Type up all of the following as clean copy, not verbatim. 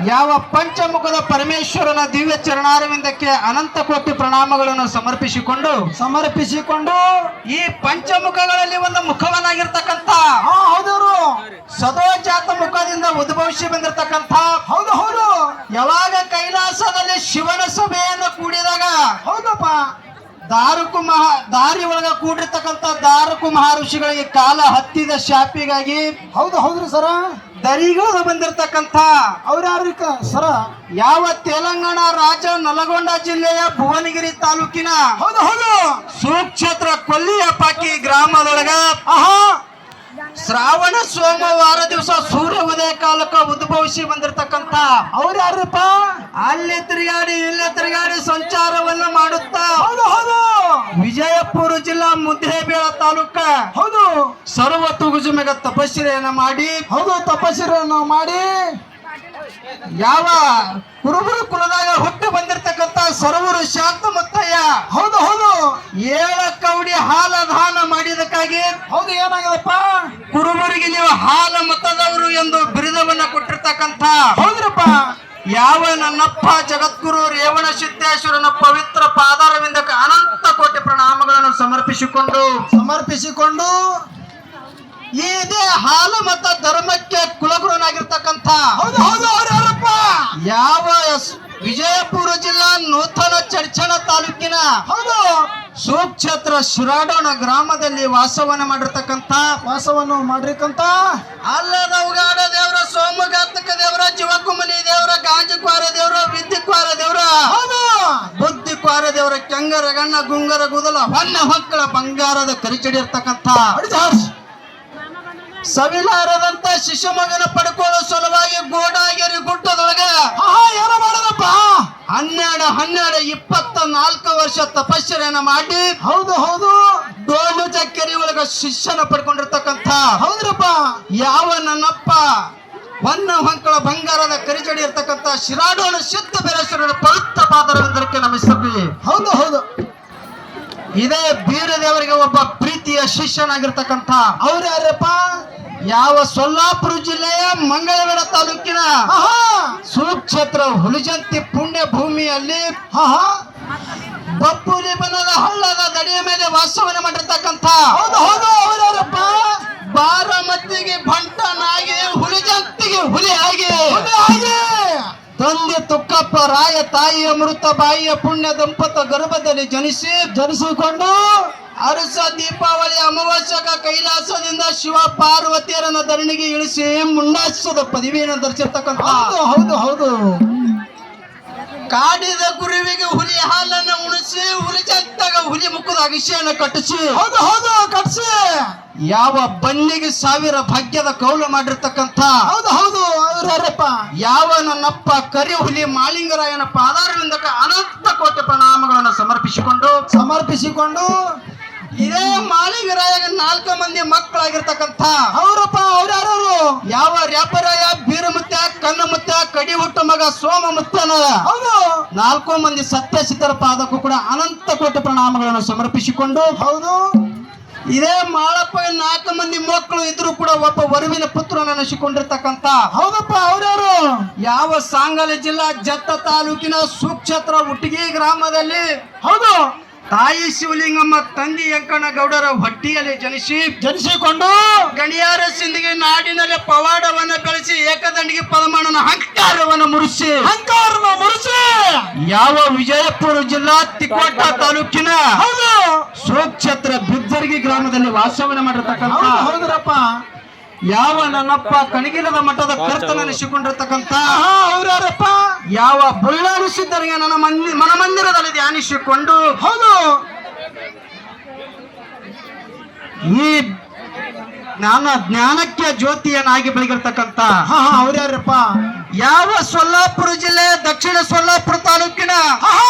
ಯಾವ ಪಂಚಮುಖದ ಪರಮೇಶ್ವರನ ದಿವ್ಯ ಚರಣಾರವಿಂದಕ್ಕೆ ಅನಂತ ಕೋಟಿ ಪ್ರಣಾಮಗಳನ್ನು ಸಮರ್ಪಿಸಿಕೊಂಡು ಈ ಪಂಚಮುಖಗಳಲ್ಲಿ ಒಂದು ಮುಖವನ್ನಾಗಿರ್ತಕ್ಕಂಥ ಹೌದವರು ಸದೋಜಾತ ಮುಖದಿಂದ ಉದ್ಭವಿಸಿ ಬಂದಿರತಕ್ಕಂಥ ಹೌದು ಯಾವಾಗ ಕೈಲಾಸದಲ್ಲಿ ಶಿವನ ಸಭೆಯನ್ನು ಕೂಡಿದಾಗ ಹೌದಪ್ಪ ದಾರಿ ಒಳಗ ಕೂಡಿರ್ತಕ್ಕಂಥ ದಾರುಕು ಮಹರ್ಷಿಗಳಿಗೆ ಕಾಲ ಹತ್ತಿದ ಶಾಪಿಗಾಗಿ ಹೌದ್ರಿ ಸರ ದರಿಗಳು ಬಂದಿರತಕ್ಕಂಥ ಅವ್ರ್ಯಾರು ಸರ ಯಾವ ತೆಲಂಗಾಣ ರಾಜ್ಯ ನಲಗೊಂಡ ಜಿಲ್ಲೆಯ ಭುವನಗಿರಿ ತಾಲೂಕಿನ ಹೌದು ಸುಕ್ಷೇತ್ರ ಕೊಲ್ಲಿಯಪಾಕಿ ಗ್ರಾಮದೊಳಗ ಶ್ರಾವಣ ಸೋಮವಾರ ದಿವಸ ಸೂರ್ಯ ಉದಯ ಕಾಲಕ್ಕೆ ಉದ್ಭವಿಸಿ ಬಂದಿರತಕ್ಕಂಥ ಅವ್ರ್ಯಾರಪ್ಪ ಅಲ್ಲಿ ತಿರುಗಾಡಿ ಇಲ್ಲೇ ತಿರುಗಾಡಿ ಸಂಚಾರವನ್ನು ಮಾಡುತ್ತಾ ವಿಜಯಪುರ ಜಿಲ್ಲಾ ಮುದ್ದೇಬೇಳ ತಾಲೂಕ ಹೌದು ಸರ್ವ ತುಗುಜುಮೆಗ ತಪಸ್ಸೆಯನ್ನು ಮಾಡಿ ಯಾವ ಕುರುಬರು ಕುಲದಾಗ ಹುಟ್ಟು ಬಂದಿರತಕ್ಕಂತ ಸರ್ವರು ಶಾಂತ ಮುತ್ತಯ್ಯ ಹೌದು 7 ಕವಡಿ ಹಾಲ ದಾನ ಮಾಡಿದಕ್ಕಾಗಿ ಏನಾಗದಪ್ಪ ಕುರುಬರಿಗೆ ನೀವು ಹಾಲ ಮತದವರು ಎಂದು ಬಿರುದವನ್ನ ಕೊಟ್ಟಿರ್ತಕ್ಕಂಥ ಹೌದ್ರಪ್ಪ ಯಾವ ನನ್ನಪ್ಪ ಜಗದ್ಗುರು ರೇವಣ ಸಿದ್ದೇಶ್ವರನ ಪವಿತ್ರ ಪಾದಾರವಿಂದಕ್ಕೆ ಅನಂತ ಕೋಟಿ ಪ್ರಣಾಮಗಳನ್ನು ಸಮರ್ಪಿಸಿಕೊಂಡು ಇದೇ ಹಾಲ ಮತ ಧರ್ಮಕ್ಕೆ ಕುಲಗುರುನಾಗಿರ್ತಕ್ಕಂಥ ಅವ್ರ್ಯಾರಪ್ಪ ಯಾವ ವಿಜಯಪುರ ಜಿಲ್ಲಾ ನೂತನ ಚಡ್ಚಣ ತಾಲೂಕಿನ ಸುಕ್ಷೇತ್ರ ಶಿರಾಡೋಣ ಗ್ರಾಮದಲ್ಲಿ ವಾಸವನ್ನು ಮಾಡಿರ್ತಕ್ಕಂಥ ಅಲ್ಲದ ಉಗಾಡ ದೇವರ ಸೋಮಘಾತಕ ದೇವರ ಜೀವಕುಮಲಿ ದೇವರ ಗಾಂಜಕ್ವಾರ ದೇವರ ವಿದ್ಯುಕ್ವಾರ ದೇವರ ಬುದ್ಧಿಕ್ವಾರ ದೇವರ ಕೆಂಗರ ಗಣ್ಣ ಗುಂಗರ ಗುದಲ ಹೊನ್ನ ಹೊಕ್ಕಳ ಬಂಗಾರದ ಕರಿಚಡಿ ಇರ್ತಕ್ಕಂಥ ಸವಿಲಾರದಂತ ಶಿಶು ಮಗನ ಪಡ್ಕೊಳ್ಳೋ ಸಲುವಾಗಿ ಗೋಡಾಗೇರಿ ಗುಡ್ಡದೊಳಗ ಏನು ಮಾಡೋದಪ್ಪ 24 ವರ್ಷ ತಪಸ್ಸೆಯನ್ನು ಮಾಡಿ ಹೌದು ಡೋಲು ಚಕ್ಕೇರಿ ಒಳಗ ಶಿಷ್ಯನ ಪಡ್ಕೊಂಡಿರ್ತಕ್ಕಂಥ ಹೌದ್ರಪ್ಪ ಯಾವ ನನ್ನಪ್ಪ ಹೊನ್ನ ಹೊಂಕಳ ಬಂಗಾರದ ಕರಿಚಡಿ ಇರ್ತಕ್ಕಂಥ ಶಿರಾಡೋಣ ಸಿದ್ಧ ಬೇರೇಶ್ವರನ ಪವಿತ್ರ ಪಾದರವಿಂದಕ್ಕೆ ನಮಿಸುತ್ತೀವಿ ಹೌದು ಇದೇ ಬೀರ ದೇವರಿಗೆ ಒಬ್ಬ ಪ್ರೀತಿಯ ಶಿಷ್ಯನಾಗಿರ್ತಕ್ಕಂಥ ಅವ್ರ್ಯಾರಪ್ಪ ಯಾವ ಸೊಲ್ಲಾಪುರ ಜಿಲ್ಲೆಯ ಮಂಗಳವೇಡ ತಾಲೂಕಿನ ಸುಕ್ಷೇತ್ರ ಹುಲಿಜಂತಿ ಪುಣ್ಯ ಭೂಮಿಯಲ್ಲಿ ಬಪ್ಪುಲಿ ಬನದ ಹಳ್ಳದ ದಡಿಯ ಮೇಲೆ ವಾಸವನ್ನು ಮಾಡಿರ್ತಕ್ಕಂಥ ಅವ್ರ್ಯಾರಪ್ಪ ಬಾರಾಮತಿಗೆ ಬಂಟನಾಗಿ ಹುಲಿಜಂತಿಗೆ ಹುಲಿ ಆಗಿ ತಂದೆ ತುಕ್ಕಪ್ಪ ರಾಯ ತಾಯಿ ಅಮೃತ ಬಾಯಿಯ ಪುಣ್ಯ ದಂಪತ ಗರ್ಭದಲ್ಲಿ ಜನಿಸಿಕೊಂಡು ಅರಸ ದೀಪಾವಳಿ ಅಮಾವಾಸ್ಯಕ ಕೈಲಾಸದಿಂದ ಶಿವ ಪಾರ್ವತಿಯರನ್ನ ಧರಣಿಗೆ ಇಳಿಸಿ ಮುಂಡಾಸದ ಪದವಿಯನ್ನು ಧರಿಸಿರ್ತಕ್ಕಂಥ ಹೌದು ಕಾಡಿದ ಗುರುವಿಗೆ ಹುಲಿ ಹಾಲನ್ನು ಉಣಿಸಿ ಹುಲಿ ಜಂತಾಗ ಹುಲಿ ಮುಖದ ಅಗಿಶೆಯನ್ನು ಕಟ್ಟಿಸಿ ಕಟ್ಸಿ ಯಾವ ಬನ್ನಿಗೆ 1000 ಭಾಗ್ಯದ ಕೌಲು ಮಾಡಿರ್ತಕ್ಕಂಥ ಅವ್ರ್ಯಾರಪ್ಪ ಯಾವ ನನ್ನಪ್ಪ ಕರಿ ಹುಲಿ ಮಾಳಿಂಗರಾಯನ ಪಾದಾರವಿಂದಕ್ಕೆ ಅನಂತ ಕೋಟಿ ಪ್ರಣಾಮಗಳನ್ನು ಸಮರ್ಪಿಸಿಕೊಂಡು ಇದೇ ಮಾಳಿಂಗರಾಯಗ 4 ಮಂದಿ ಮಕ್ಕಳಾಗಿರ್ತಕ್ಕಂಥ ಅವ್ರ್ಯಾರು ಯಾವ ರ್ಯಾಪರಾಯ ಬೀರಮುತ್ಯ ಕನ್ನಮುತ್ಯ ಕಡಿ ಹುಟ್ಟು ಮಗ ಸೋಮಮುತ್ಯನ 4 ಮಂದಿ ಸತ್ಯಸಿದ್ಧರ ಪಾದಕ್ಕೂ ಕೂಡ ಅನಂತ ಕೋಟಿ ಪ್ರಣಾಮಗಳನ್ನು ಸಮರ್ಪಿಸಿಕೊಂಡು ಇದೇ ಮಾಳಪ್ಪ 4 ಮಂದಿ ಮಕ್ಕಳು ಇದ್ರು ಕೂಡ ಒಬ್ಬ ವರುವಿನ ಪುತ್ರನ ನೆನೆಸಿಕೊಂಡಿರ್ತಕ್ಕಂಥ ಅವ್ರ್ಯಾರು ಯಾವ ಸಾಂಗಲಿ ಜಿಲ್ಲಾ ಜತ್ತ ತಾಲೂಕಿನ ಸುಕ್ಷೇತ್ರ ಉಟ್ಟಿಗೆ ಗ್ರಾಮದಲ್ಲಿ ತಾಯಿ ಶಿವಲಿಂಗಮ್ಮ ತಂದೆ ಯಂಕಣ್ಣ ಗೌಡರ ಹೊಟ್ಟಿಯಲ್ಲಿ ಜನಿಸಿಕೊಂಡು ಗಣಿಯಾರ ಸಿಂಧಿಗೆ ನಾಡಿನಲ್ಲಿ ಪವಾಡವನ್ನು ಬೆಳೆಸಿ ಏಕದಂಡಿಗೆ ಪರಮಾಣನ ಅಹಂಕಾರವನ್ನು ಮುರಿಸಿ ಯಾವ ವಿಜಯಪುರ ಜಿಲ್ಲಾ ತಿಕೋಟ ತಾಲೂಕಿನ ಸುಕ್ಷೇತ್ರ ಬಿದ್ದರ್ಗಿ ಗ್ರಾಮದಲ್ಲಿ ವಾಸವನ್ನು ಮಾಡಿರ್ತಕ್ಕಂಥ ಯಾವ ನನ್ನಪ್ಪ ಕಣಗಿಲದ ಮಠದ ಕರ್ತನೆನಿಸಿಕೊಂಡಿರ್ತಕ್ಕಂಥ ಅವ್ರ್ಯಾರಪ್ಪ ಯಾವ ಬುಳ್ಳಾರು ಸಿದ್ಧರಿಗೆ ನನ್ನ ಮನಮಂದಿರದಲ್ಲಿ ಧ್ಯಾನಿಸಿಕೊಂಡು ಈ ಜ್ಞಾನಕ್ಕೆ ಜ್ಯೋತಿಯನ್ನಾಗಿ ಬೆಳಗಿರ್ತಕ್ಕಂಥ ಅವ್ರ್ಯಾರಪ್ಪ ಯಾವ ಸೊಲ್ಲಾಪುರ ಜಿಲ್ಲೆ ದಕ್ಷಿಣ ಸೊಲ್ಲಾಪುರ ತಾಲೂಕಿನ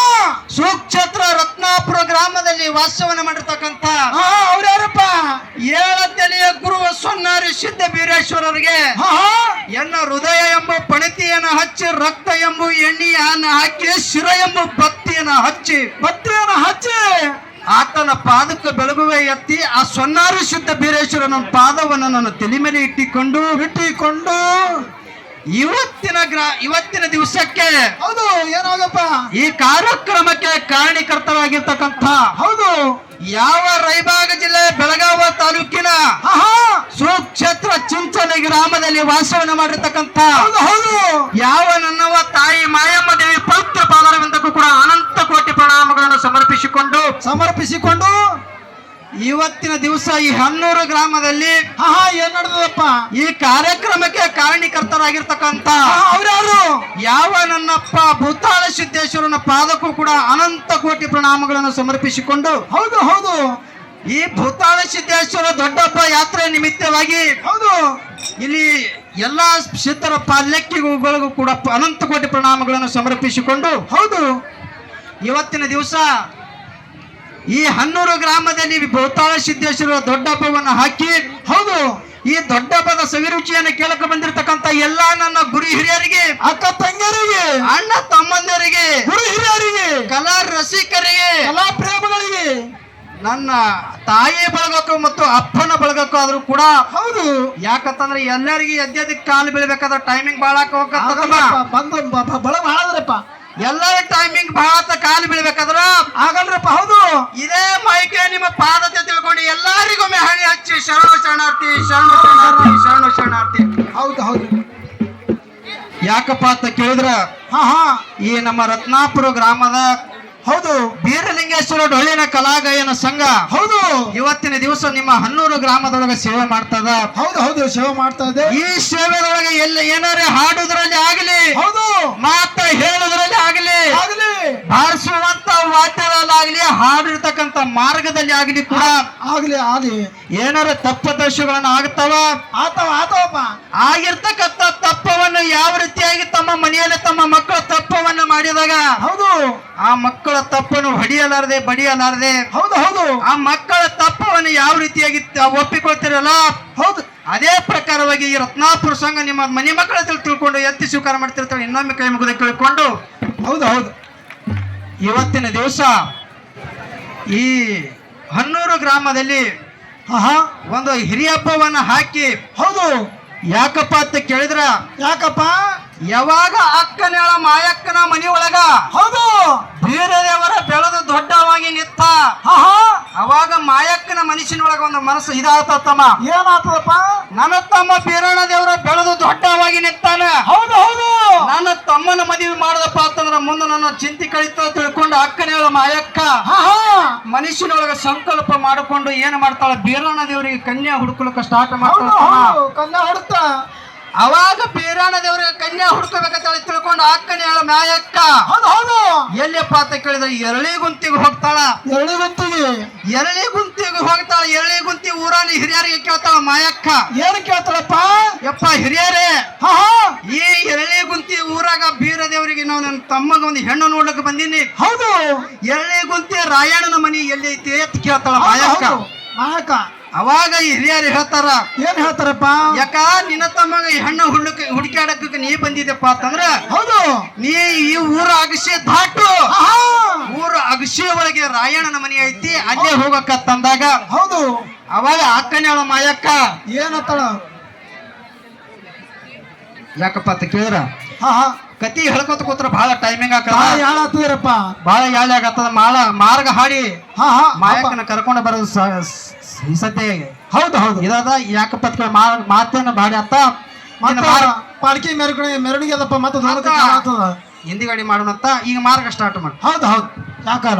ಸುಕ್ಷೇತ್ರ ರತ್ನಾಪುರ ಗ್ರಾಮದಲ್ಲಿ ವಾಸವನ್ನು ಮಾಡಿರ್ತಕ್ಕಂಥ ಅವ್ರ್ಯಾರಪ್ಪ 7 ತಲೆಯ ಗುರುವ ಸೊನ್ನಾರಿ ಸಿದ್ಧ ಬೀರೇಶ್ವರರಿಗೆ ಎನ್ನ ಹೃದಯ ಎಂಬ ಪಣತಿಯನ್ನು ಹಚ್ಚಿ ರಕ್ತ ಎಂಬ ಎಣ್ಣೆಯನ್ನು ಹಾಕಿ ಶಿರ ಎಂಬ ಬತ್ತಿಯನ್ನು ಹಚ್ಚಿ ಆತನ ಪಾದಕ್ಕೆ ಬೆಳಗುವೆ ಎತ್ತಿ ಆ ಸೊನ್ನಾರಿ ಸಿದ್ಧ ಬೀರೇಶ್ವರನ ಪಾದವನ್ನು ನನ್ನ ತಲೆ ಮೇಲೆ ಇಟ್ಟಿಕೊಂಡು ಇವತ್ತಿನ ದಿವಸಕ್ಕೆ ಹೌದು ಏನಾಗಪ್ಪ ಈ ಕಾರ್ಯಕ್ರಮಕ್ಕೆ ಕಾರಣೀಕರ್ತರಾಗಿರ್ತಕ್ಕಂಥ ಹೌದು ಯಾವ ರಾಯಬಾಗ ಜಿಲ್ಲೆ ಬೆಳಗಾವ ತಾಲೂಕಿನ ಆಹಾ ಸುಕ್ಷೇತ್ರ ಚಿಂಚಲಿ ಗ್ರಾಮದಲ್ಲಿ ವಾಸವನ್ನ ಮಾಡಿರ್ತಕ್ಕಂಥ ಹೌದು ಹೌದು ಯಾವ ನನ್ನವ ತಾಯಿ ಮಾಯಮ್ಮ ದೇವಿ ಪವಿತ್ರ ಪಾದಾರವಿಂದಕ್ಕೂ ಕೂಡ ಅನಂತ ಕೋಟಿ ಪ್ರಣಾಮಗಳನ್ನು ಸಮರ್ಪಿಸಿಕೊಂಡು ಇವತ್ತಿನ ದಿವಸ ಈ ಹನ್ನೂರು ಗ್ರಾಮದಲ್ಲಿ ಆಹಾ ಏನ್ ನಡೆದಪ್ಪ ಈ ಕಾರ್ಯಕ್ರಮಕ್ಕೆ ಕಾರಣೀಕರ್ತರಾಗಿರ್ತಕ್ಕಂಥ ಅವ್ರ್ಯಾರು ಯಾವ ನನ್ನಪ್ಪ ಭೂತಾಳ ಸಿದ್ದೇಶ್ವರನ ಪಾದಕ್ಕೂ ಕೂಡ ಅನಂತ ಕೋಟಿ ಪ್ರಣಾಮಗಳನ್ನು ಸಮರ್ಪಿಸಿಕೊಂಡು ಹೌದು ಹೌದು ಈ ಭೂತಾಳ ಸಿದ್ದೇಶ್ವರ ದೊಡ್ಡಪ್ಪ ಯಾತ್ರೆ ನಿಮಿತ್ತವಾಗಿ ಹೌದು ಇಲ್ಲಿ ಎಲ್ಲಾ ಸಿದ್ಧರ ಪಾಲ್ಯಕ್ಕಿಗಳಿಗೂ ಕೂಡ ಅನಂತ ಕೋಟಿ ಪ್ರಣಾಮಗಳನ್ನು ಸಮರ್ಪಿಸಿಕೊಂಡು ಹೌದು ಇವತ್ತಿನ ದಿವಸ ಈ ಹನ್ನೂರು ಗ್ರಾಮದಲ್ಲಿ ಭೂತಾಳ ಸಿದ್ದೇಶ್ವರ ದೊಡ್ಡಪ್ಪವನ್ನು ಹಾಕಿ ಹೌದು ಈ ದೊಡ್ಡಪ್ಪದ ಸವಿರುಚಿಯನ್ನು ಕೇಳಕ ಬಂದಿರತಕ್ಕಂತ ಎಲ್ಲಾ ನನ್ನ ಗುರು ಹಿರಿಯರಿಗೆ, ಅಕ್ಕ ತಂಗಿಯರಿಗೆ, ಅಣ್ಣ ತಮ್ಮಂದಿರಿಗೆ, ಗುರು ಹಿರಿಯರಿಗೆ, ಕಲಾ ರಸಿಕರಿಗೆ, ಕಲಾ ಪ್ರೇಮಿಗಳಿಗೆ, ನನ್ನ ತಾಯಿ ಬಳಗಕ್ಕೂ ಮತ್ತು ಅಪ್ಪನ ಬಳಗಕ್ಕೂ ಆದ್ರೂ ಕೂಡ ಹೌದು ಯಾಕಂತಂದ್ರೆ ಎಲ್ಲರಿಗೆ ಎದ್ದೆದಕ್ಕೆ ಕಾಲು ಬೀಳ್ಬೇಕಾದ್ರೆ ಟೈಮಿಂಗ್ ಬಾಳ ಬಂದು ಬಳ ಮಾಡದ್ರಪ್ಪ ಎಲ್ಲರ ಟೈಮಿಂಗ್ ಬಹಳ ಕಾಲು ಬೀಳ್ಬೇಕಾದ್ರ ಆಗಲ್ರಪ್ಪ ಹೌದು ಇದೇ ಮೈಕೆ ನಿಮ್ಮ ಪಾದತೆ ತಿಳ್ಕೊಂಡು ಎಲ್ಲರಿಗೊಮ್ಮೆ ಹಣಿ ಹಚ್ಚಿ ಶರಣ ಶರಣಾರ್ಥಿ ಶರಣ ಶರಣಾರ್ಥಿ ಶರಣ ಶರಣಾರ್ಥಿ. ಹೌದು ಹೌದು ಯಾಕಪ್ಪ ಅಂತ ಕೇಳಿದ್ರ ಹಾ ಹಾ ಈ ನಮ್ಮ ರತ್ನಾಪುರ ಗ್ರಾಮದ ಹೌದು ಬೀರಲಿಂಗೇಶ್ವರ ಡೊಳ್ಳಿನ ಕಲಾಗಾಯನ ಸಂಘ ಹೌದು ಇವತ್ತಿನ ದಿವಸ ನಿಮ್ಮ ಹನ್ನೂರು ಗ್ರಾಮದೊಳಗೆ ಸೇವೆ ಮಾಡ್ತದ. ಹೌದು ಹೌದು ಸೇವೆ ಮಾಡ್ತಾ ಇದೆ. ಈ ಸೇವೆದೊಳಗೆ ಎಲ್ಲ ಏನಾರೇ ಹಾಡುದ್ರಲ್ಲಿ ಆಗಲಿ, ಹೌದು ಮಾತ ಹೇಳುದ್ರಲ್ಲಿ ಆಗಲಿ, ಆಗಲಿ ಬಾರಿಸುವಂತ ವಾದ್ಯದಲ್ಲಾಗ್ಲಿ, ಹಾಡಿರ್ತಕ್ಕಂತ ಮಾರ್ಗದಲ್ಲಿ ಆಗಲಿ ಕೂಡ ಆಗ್ಲಿ ಆಗ್ಲಿ ಏನಾರ ತಪ್ಪದರ್ಶಗಳನ್ನ ಆಗ್ತಾವ ಆತವಪ್ಪ. ಆಗಿರ್ತಕ್ಕಂಥ ತಪ್ಪವನ್ನು ಯಾವ ರೀತಿಯಾಗಿ ತಮ್ಮ ಮನೆಯಲ್ಲಿ ತಮ್ಮ ಮಕ್ಕಳ ತಪ್ಪವನ್ನು ಮಾಡಿದಾಗ ಹೌದು ಆ ಮಕ್ಕಳ ತಪ್ಪನ್ನು ಹೊಡೆಯಲಾರದೆ ಬಡಿಯಲಾರದೆ ಹೌದು ಹೌದು ಆ ಮಕ್ಕಳ ತಪ್ಪವನ್ನು ಯಾವ ರೀತಿಯಾಗಿ ಒಪ್ಪಿಕೊಳ್ತಿರಲ್ಲ, ಹೌದು ಅದೇ ಪ್ರಕಾರವಾಗಿ ಈ ರತ್ನಾಪುರ ಸಂಘ ನಿಮ್ಮ ಮನೆ ಮಕ್ಕಳ ತಿಳ್ಕೊಂಡು ಎತ್ತಿ ಸ್ವೀಕಾರ ಮಾಡ್ತಿರ್ತಾಳೆ. ಇನ್ನೊಮ್ಮೆ ಕೈ ಮುಗಿದ ಕೇಳಿಕೊಂಡು ಹೌದು ಹೌದು ಇವತ್ತಿನ ದಿವಸ ಈ ಹನ್ನೂರು ಗ್ರಾಮದಲ್ಲಿ ಆಹಾ ಒಂದು ಹಿರಿಯ ಹಬ್ಬವನ್ನ ಹಾಕಿ ಹೌದು ಯಾಕಪ್ಪ ಅಂತ ಕೇಳಿದ್ರ ಯಾಕಪ್ಪ ಯಾವಾಗ ಅಕ್ಕನೇಳ ಮಾಯಕ್ಕನ ಮನಿ ಒಳಗ ಹೌದು ಬೀರದೇವರ ಬೆಳೆದು ದೊಡ್ಡವಾಗಿ ನಿಂತ ಆಹಾ ಅವಾಗ ಮಾಯಕ್ಕನ ಮನುಷ್ಯನೊಳಗ ಒಂದು ಮನಸ್ಸು ಇದಾಗ್ತಮ್ಮ, ಏನಾಗ್ತದಪ್ಪ ನನ್ನ ತಮ್ಮ ಬೀರಣ್ಣ ದೇವರ ಬೆಳೆದು ದೊಡ್ಡವಾಗಿ ನಿಂತಾನ, ಹೌದು ಹೌದು ನನ್ನ ತಮ್ಮನ ಮದುವೆ ಮಾಡದಪ್ಪ ಅಂತಂದ್ರ ಮುಂದೆ ನನ್ನ ಚಿಂತೆ ಕಳಿತ ತಿಳ್ಕೊಂಡು ಅಕ್ಕನೇಳ ಮಾಯಕ್ಕ ಆಹಾ ಮನುಷ್ಯನೊಳಗ ಸಂಕಲ್ಪ ಮಾಡಿಕೊಂಡು ಏನ್ ಮಾಡ್ತಾಳ, ಬೀರಣ್ಣ ದೇವರಿಗೆ ಕನ್ಯಾ ಹುಡುಕಲಿಕ್ಕೆ ಸ್ಟಾರ್ಟ್ ಹೌದು ಮಾಡ್ತಾಳ. ಹೌದು ಕನ್ಯಾ ಹುಡುಕ್ತಾ ಅವಾಗ ಬೀರಣ್ಣ ದೇವರಿಗೆ ಕನ್ಯಾ ಹುಡುಕಬೇಕಂತ ತಿಳ್ಕೊಂಡು ಅಕ್ಕನೇಳ ಮಾಯಕ್ಕ ಹೌದು ಹೌದು ಎಲ್ಲಿಯಪ್ಪ ಅಂತ ಕೇಳಿದ್ರೆ ಎರಳಿ ಗುಂತಿಗೆ ಹೋಗ್ತಾಳ. ಎರಡು ಗೊತ್ತಿಗೆ ಎರಳಿ ಗುಂತಿಗೆ ಹೋಗ್ತಾಳ. ಎರಳಿ ಗುಂತಿ ಊರಲ್ಲಿ ಹಿರಿಯರಿಗೆ ಕೇಳ್ತಾಳ ಮಾಯಕ್ಕ, ಏನು ಕೇಳ್ತಾಳಪ್ಪ? ಯಪ್ಪ ಹಿರಿಯರೇ, ಹಾ ಈ ಎರಳಿ ಗುಂತಿ ಊರಾಗ ಬೀರ ದೇವರಿಗೆ ನಾವು ನನ್ನ ತಮ್ಮಗ ಒಂದು ಹೆಣ್ಣು ನೋಡ್ಲಿಕ್ಕೆ ಬಂದೀನಿ, ಹೌದು ಎರಳಿ ಗುಂತಿ ರಾಯಣ್ಣನ ಮನಿ ಎಲ್ಲಿ ಐತಿ ಅಂತ ಕೇಳ್ತಾಳ ಹೌದು, ಮಾಯಕ್ಕ. ಹೌದು. ಮಾಯಕ್ಕ ಅವಾಗ ಈ ಹಿರಿಯರು ಹೇಳ್ತಾರ, ಏನ್ ಹೇಳ್ತಾರಪ್ಪ? ಯಾಕ ನಿನ್ನ ತಮ್ಮಗ ಈ ಹೆಣ್ಣು ಹುಡುಕಾಡಕ್ಕೆ ನೀ ಬಂದಿದ್ದಪ್ಪ ಅಂತಂದ್ರ ಹೌದು ನೀ ಈ ಊರ ಅಗಸಿ ದಾಟು, ಆಹಾ ಊರ ಅಗಸಿ ಒಳಗೆ ರಾಯಣ್ಣನ ಮನಿ ಐತಿ, ಅಲ್ಲೇ ಹೋಗಕ್ಕಂದಾಗ ಹೌದು ಅವಾಗ ಅಕ್ಕನೇಳ ಮಾಯಕ್ಕ ಏನತ್ತಾಳ? ಯಾಕಪ್ಪ ಅಂತ ಕೇಳಿದ್ರ ಹಾ ಹಾ ಕತಿ ಹೇಳ್ಕೊತ ಕೂತ್ರ ಬಹಳ ಟೈಮಿಂಗ್ ಹಾಕಲ್ಲ, ಹೇಳತ್ತದ್ರಪ್ಪ ಬಹಳ ಯಾಳೆ ಆಗತ್ತದ. ಮಾರ್ಗ ಹಾಡಿ ಹಾ ಹಾ ಮಾಯಕ್ಕನ ಕರ್ಕೊಂಡು ಬರೋದು ಈ ಸದ್ಯ ಹೌದು ಹೌದು ಇದಾದ. ಯಾಕಪ್ಪ ಅಂತ ಕೇಳಿ ಮಾತೇನ ಬಾಡಿ ಅತ್ತ ಪಾಲ್ಕಿ ಮೆರವಣಿಗೆ ಅದಪ್ಪ ಮತ್ತೆ ಹಿಂದಿಗಾಡಿ ಮಾಡೋಣಂತ ಈಗ ಮಾರ್ಗ ಸ್ಟಾರ್ಟ್ ಮಾಡಿ. ಹೌದು ಹೌದು ಯಾಕಾರ